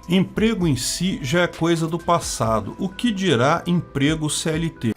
Emprego em si já é coisa do passado. O que dirá emprego CLT?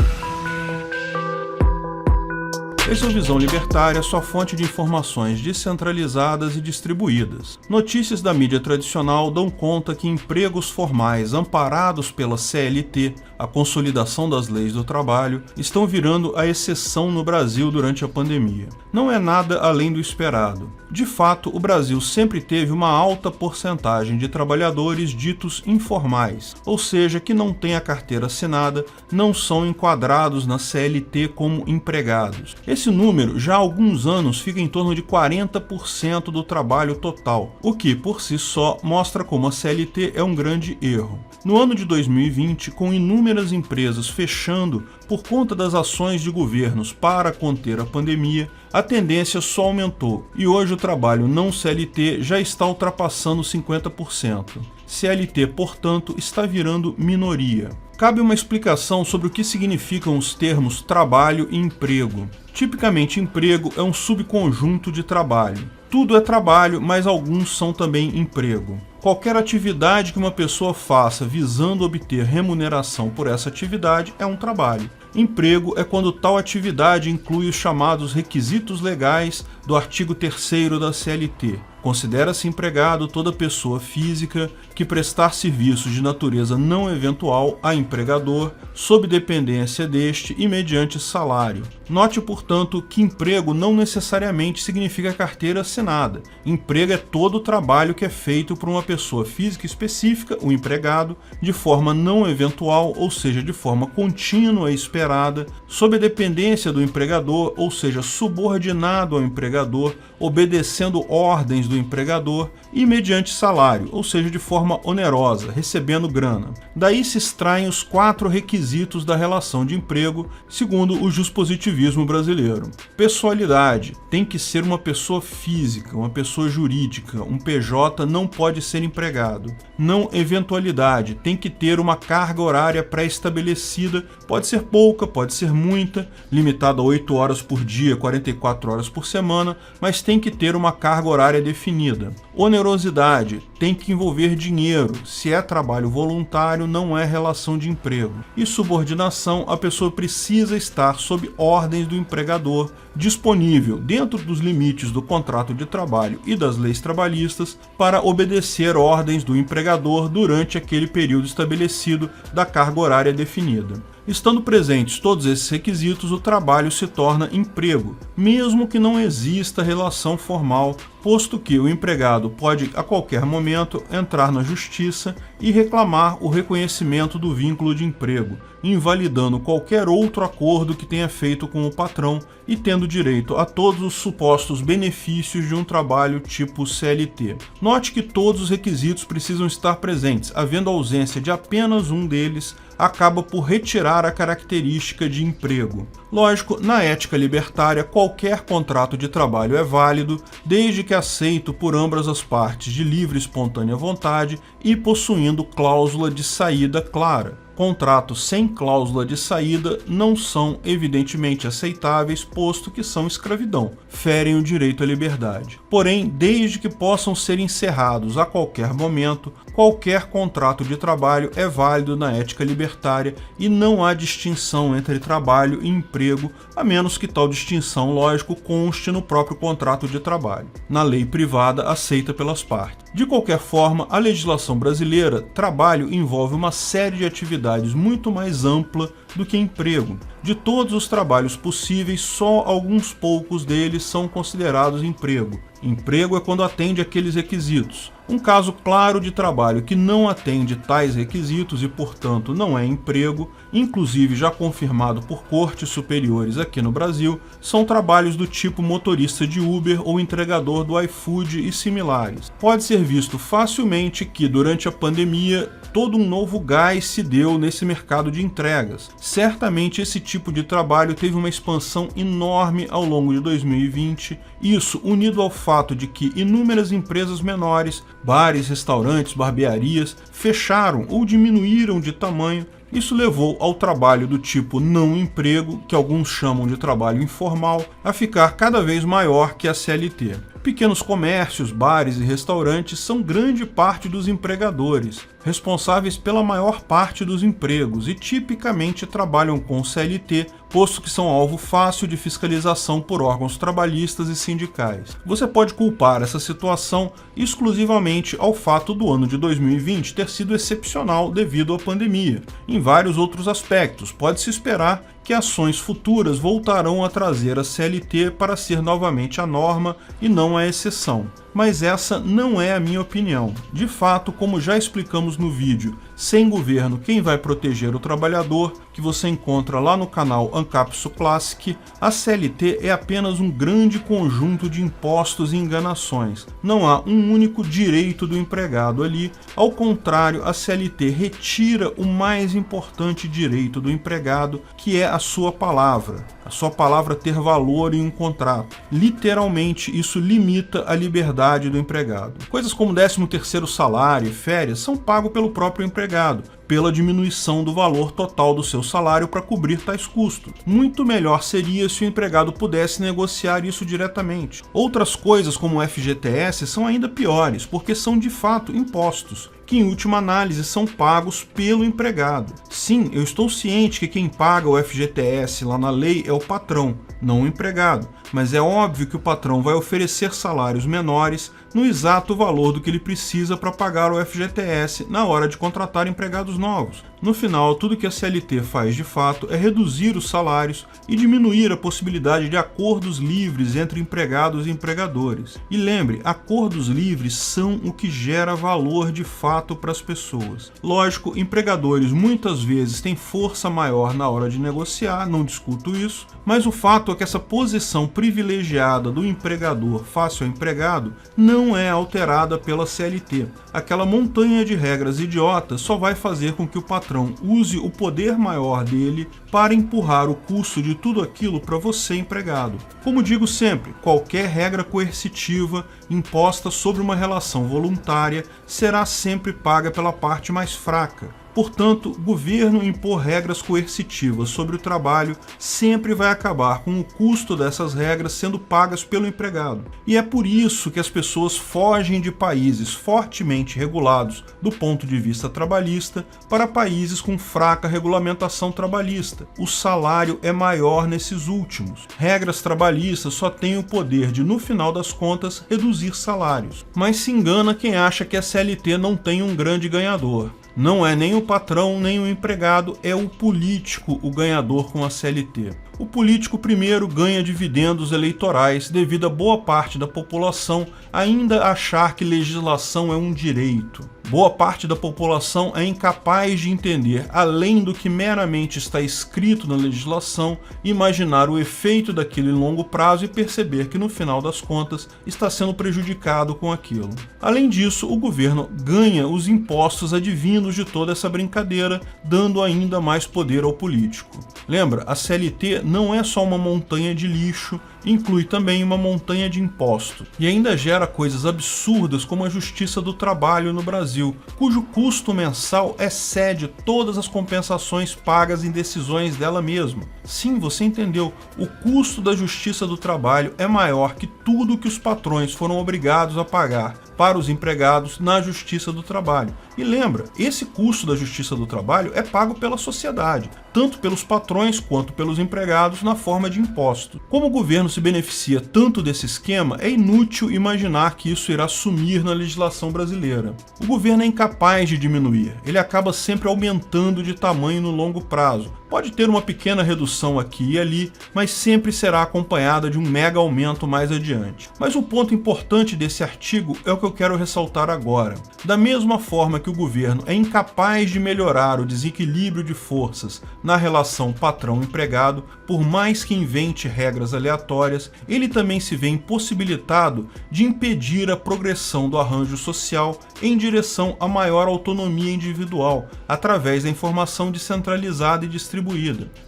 Esse é o Visão Libertária, sua fonte de informações descentralizadas e distribuídas. Notícias da mídia tradicional dão conta que empregos formais amparados pela CLT, a Consolidação das Leis do Trabalho, estão virando a exceção no Brasil durante a pandemia. Não é nada além do esperado. De fato, o Brasil sempre teve uma alta porcentagem de trabalhadores ditos informais, ou seja, que não têm a carteira assinada, não são enquadrados na CLT como empregados. Esse número já há alguns anos fica em torno de 40% do trabalho total, o que, por si só, mostra como a CLT é um grande erro. No ano de 2020, com inúmeras empresas fechando por conta das ações de governos para conter a pandemia, a tendência só aumentou e hoje o trabalho não CLT já está ultrapassando 50%. CLT, portanto, está virando minoria. Cabe uma explicação sobre o que significam os termos trabalho e emprego. Tipicamente, emprego é um subconjunto de trabalho. Tudo é trabalho, mas alguns são também emprego. Qualquer atividade que uma pessoa faça visando obter remuneração por essa atividade é um trabalho. Emprego é quando tal atividade inclui os chamados requisitos legais do artigo 3º da CLT. Considera-se empregado toda pessoa física que prestar serviços de natureza não eventual a empregador, sob dependência deste e mediante salário. Note, portanto, que emprego não necessariamente significa carteira assinada. Emprego é todo o trabalho que é feito por uma pessoa física específica, o empregado, de forma não eventual, ou seja, de forma contínua e esperada, sob a dependência do empregador, ou seja, subordinado ao empregador, obedecendo ordens do empregador e mediante salário, ou seja, de forma onerosa, recebendo grana. Daí se extraem os 4 requisitos da relação de emprego, segundo o juspositivismo brasileiro. Pessoalidade: tem que ser uma pessoa física, uma pessoa jurídica, um PJ não pode ser empregado. Não eventualidade: tem que ter uma carga horária pré-estabelecida, pode ser pouca, pode ser muita, limitada a 8 horas por dia, 44 horas por semana, mas tem que ter uma carga horária definida. Onerosidade: tem que envolver dinheiro. Se é trabalho voluntário, não é relação de emprego. E subordinação: a pessoa precisa estar sob ordens do empregador, disponível, dentro dos limites do contrato de trabalho e das leis trabalhistas, para obedecer ordens do empregador durante aquele período estabelecido da carga horária definida. Estando presentes todos esses requisitos, o trabalho se torna emprego, mesmo que não exista relação formal, posto que o empregado pode a qualquer momento entrar na justiça e reclamar o reconhecimento do vínculo de emprego, invalidando qualquer outro acordo que tenha feito com o patrão e tendo direito a todos os supostos benefícios de um trabalho tipo CLT. Note que todos os requisitos precisam estar presentes, havendo ausência de apenas um deles, acaba por retirar a característica de emprego. Lógico, na ética libertária, qualquer contrato de trabalho é válido, desde que aceito por ambas as partes de livre e espontânea vontade e possuindo cláusula de saída clara. Contratos sem cláusula de saída não são evidentemente aceitáveis, posto que são escravidão, ferem o direito à liberdade. Porém, desde que possam ser encerrados a qualquer momento, qualquer contrato de trabalho é válido na ética libertária e não há distinção entre trabalho e emprego, a menos que tal distinção, lógico, conste no próprio contrato de trabalho, na lei privada aceita pelas partes. De qualquer forma, a legislação brasileira, trabalho envolve uma série de atividades muito mais ampla do que emprego. De todos os trabalhos possíveis, só alguns poucos deles são considerados emprego. Emprego é quando atende aqueles requisitos. Um caso claro de trabalho que não atende tais requisitos e, portanto, não é emprego, inclusive já confirmado por cortes superiores aqui no Brasil, são trabalhos do tipo motorista de Uber ou entregador do iFood e similares. Pode ser visto facilmente que, durante a pandemia, todo um novo gás se deu nesse mercado de entregas. Certamente esse tipo de trabalho teve uma expansão enorme ao longo de 2020, isso unido ao fato de que inúmeras empresas menores, bares, restaurantes, barbearias, fecharam ou diminuíram de tamanho. Isso levou ao trabalho do tipo não emprego, que alguns chamam de trabalho informal, a ficar cada vez maior que a CLT. Pequenos comércios, bares e restaurantes são grande parte dos empregadores, responsáveis pela maior parte dos empregos e tipicamente trabalham com CLT, posto que são alvo fácil de fiscalização por órgãos trabalhistas e sindicais. Você pode culpar essa situação exclusivamente ao fato do ano de 2020 ter sido excepcional devido à pandemia. Em vários outros aspectos, pode-se esperar que ações futuras voltarão a trazer a CLT para ser novamente a norma e não a exceção. Mas essa não é a minha opinião. De fato, como já explicamos no vídeo Sem Governo, Quem Vai Proteger o Trabalhador, que você encontra lá no canal Ancapsu Classic, a CLT é apenas um grande conjunto de impostos e enganações. Não há um único direito do empregado ali, ao contrário, a CLT retira o mais importante direito do empregado, que é a sua palavra ter valor em um contrato. Literalmente, isso limita a liberdade do empregado. Coisas como 13º salário e férias são pagos pelo próprio empregado, pela diminuição do valor total do seu salário para cobrir tais custos. Muito melhor seria se o empregado pudesse negociar isso diretamente. Outras coisas, como o FGTS, são ainda piores, porque são de fato impostos, que em última análise são pagos pelo empregado. Sim, eu estou ciente que quem paga o FGTS lá na lei é o patrão, não o empregado, mas é óbvio que o patrão vai oferecer salários menores no exato valor do que ele precisa para pagar o FGTS na hora de contratar empregados novos. No final, tudo que a CLT faz de fato é reduzir os salários e diminuir a possibilidade de acordos livres entre empregados e empregadores. E lembre, acordos livres são o que gera valor de fato para as pessoas. Lógico, empregadores muitas vezes têm força maior na hora de negociar, não discuto isso, mas o fato é que essa posição privilegiada do empregador face ao empregado não é alterada pela CLT. Aquela montanha de regras idiotas só vai fazer com que o patrão use o poder maior dele para empurrar o custo de tudo aquilo para você, empregado. Como digo sempre, qualquer regra coercitiva imposta sobre uma relação voluntária será sempre paga pela parte mais fraca. Portanto, o governo impor regras coercitivas sobre o trabalho sempre vai acabar com o custo dessas regras sendo pagas pelo empregado. E é por isso que as pessoas fogem de países fortemente regulados do ponto de vista trabalhista para países com fraca regulamentação trabalhista. O salário é maior nesses últimos. Regras trabalhistas só têm o poder de, no final das contas, reduzir salários. Mas se engana quem acha que a CLT não tem um grande ganhador. Não é nem o patrão nem o empregado, é o político o ganhador com a CLT. O político primeiro ganha dividendos eleitorais devido a boa parte da população ainda achar que legislação é um direito. Boa parte da população é incapaz de entender, além do que meramente está escrito na legislação, imaginar o efeito daquilo em longo prazo e perceber que no final das contas está sendo prejudicado com aquilo. Além disso, o governo ganha os impostos advindos de toda essa brincadeira, dando ainda mais poder ao político. Lembra, a CLT não é só uma montanha de lixo, inclui também uma montanha de imposto. E ainda gera coisas absurdas como a Justiça do Trabalho no Brasil, cujo custo mensal excede todas as compensações pagas em decisões dela mesma. Sim, você entendeu, o custo da Justiça do Trabalho é maior que tudo que os patrões foram obrigados a pagar para os empregados na Justiça do Trabalho. E lembra, esse custo da Justiça do Trabalho é pago pela sociedade, tanto pelos patrões quanto pelos empregados na forma de imposto. Como o governo se beneficia tanto desse esquema, é inútil imaginar que isso irá sumir na legislação brasileira. O governo é incapaz de diminuir, ele acaba sempre aumentando de tamanho no longo prazo. Pode ter uma pequena redução aqui e ali, mas sempre será acompanhada de um mega aumento mais adiante. Mas o ponto importante desse artigo é o que eu quero ressaltar agora. Da mesma forma que o governo é incapaz de melhorar o desequilíbrio de forças na relação patrão-empregado, por mais que invente regras aleatórias, ele também se vê impossibilitado de impedir a progressão do arranjo social em direção a maior autonomia individual, através da informação descentralizada e distribuída.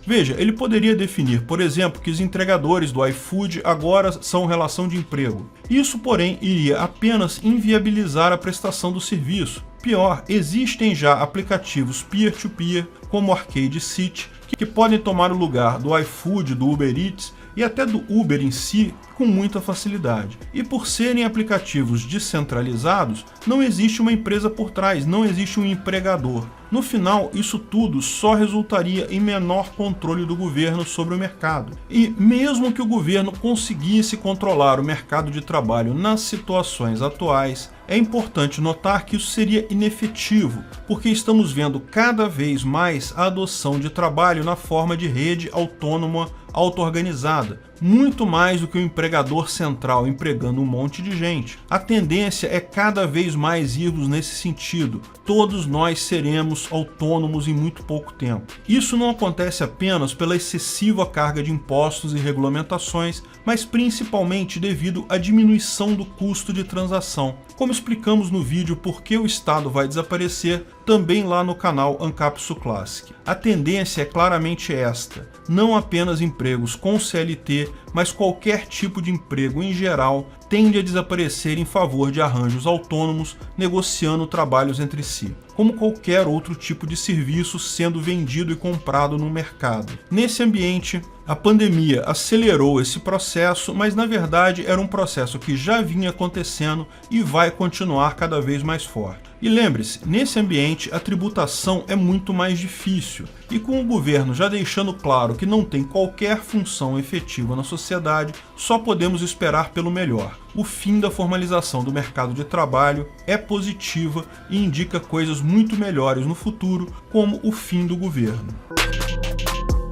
Veja, ele poderia definir, por exemplo, que os entregadores do iFood agora são relação de emprego. Isso, porém, iria apenas inviabilizar a prestação do serviço. Pior, existem já aplicativos peer-to-peer, como o Arcade City, que podem tomar o lugar do iFood, do Uber Eats, e até do Uber em si com muita facilidade. E por serem aplicativos descentralizados, não existe uma empresa por trás, não existe um empregador. No final, isso tudo só resultaria em menor controle do governo sobre o mercado. E mesmo que o governo conseguisse controlar o mercado de trabalho nas situações atuais, é importante notar que isso seria inefetivo, porque estamos vendo cada vez mais a adoção de trabalho na forma de rede autônoma auto-organizada, muito mais do que o empregador central empregando um monte de gente. A tendência é cada vez mais irmos nesse sentido. Todos nós seremos autônomos em muito pouco tempo. Isso não acontece apenas pela excessiva carga de impostos e regulamentações, mas principalmente devido à diminuição do custo de transação. Como explicamos no vídeo Por que o Estado vai desaparecer, também lá no canal Ancapsu Classic. A tendência é claramente esta, não apenas empregos com CLT, mas qualquer tipo de emprego em geral tende a desaparecer em favor de arranjos autônomos, negociando trabalhos entre si, como qualquer outro tipo de serviço sendo vendido e comprado no mercado. Nesse ambiente, a pandemia acelerou esse processo, mas na verdade era um processo que já vinha acontecendo e vai continuar cada vez mais forte. E lembre-se, nesse ambiente a tributação é muito mais difícil, e com o governo já deixando claro que não tem qualquer função efetiva na sociedade, só podemos esperar pelo melhor. O fim da formalização do mercado de trabalho é positiva e indica coisas muito melhores no futuro, como o fim do governo.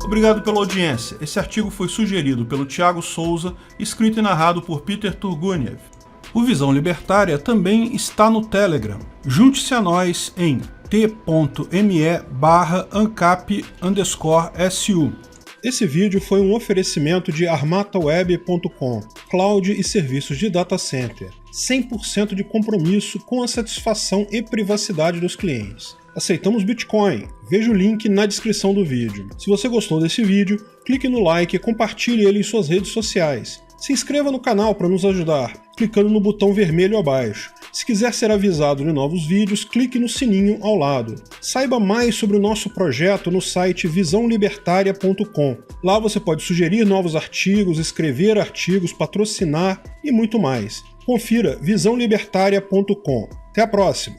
Obrigado pela audiência. Esse artigo foi sugerido pelo Thiago Souza, escrito e narrado por Peter Turguniev. O Visão Libertária também está no Telegram. Junte-se a nós em t.me/ancap_su. Esse vídeo foi um oferecimento de armataweb.com, cloud e serviços de data center, 100% de compromisso com a satisfação e privacidade dos clientes. Aceitamos Bitcoin, veja o link na descrição do vídeo. Se você gostou desse vídeo, clique no like e compartilhe ele em suas redes sociais. Se inscreva no canal para nos ajudar, clicando no botão vermelho abaixo. Se quiser ser avisado de novos vídeos, clique no sininho ao lado. Saiba mais sobre o nosso projeto no site visãolibertaria.com. Lá você pode sugerir novos artigos, escrever artigos, patrocinar e muito mais. Confira visãolibertaria.com. Até a próxima!